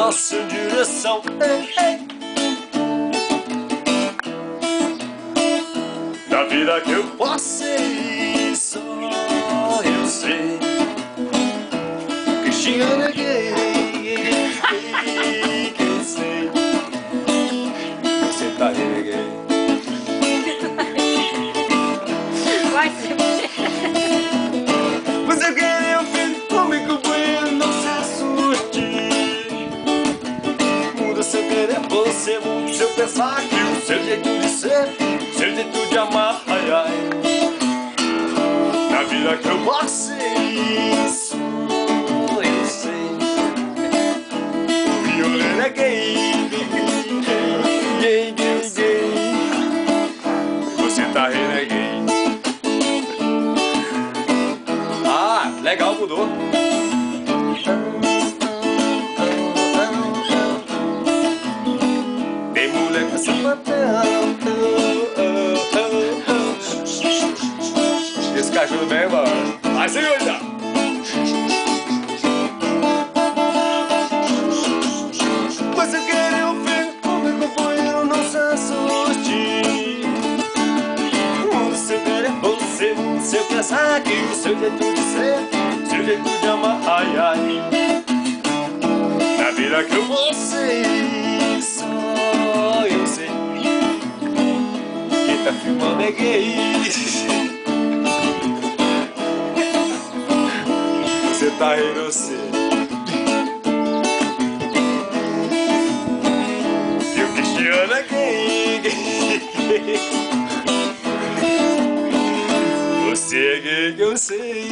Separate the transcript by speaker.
Speaker 1: nossa direção. Da vida que eu passei, só eu sei. Cristiano é gay, que eu sei. Você tá gay.
Speaker 2: Vai ser
Speaker 1: Você quer um filho comigo, bueno, não se assuste. Muda seu querer, você muda o seu pensar, que o seu jeito de ser, seu jeito de amar, ai, ai. Na vida que eu passei, só eu sei. O violino é gay, gay, gay, gay. Você tá renegade. Ah, legal, mudou. Tem mulher com sapatão. Esse cachorro bem, mano. Vai, segura! Você quer um filho comigo, companheiro, não se assuste. O seu querer, você, o seu pensar, que o seu jeito de ser, seu jeito de amar, ai, ai. Na vida que eu vou ser, só eu sei. Quem tá filmando é gay. Você tá rindo, você. E o Cristiano é gay, gay. Você é gay, que eu sei.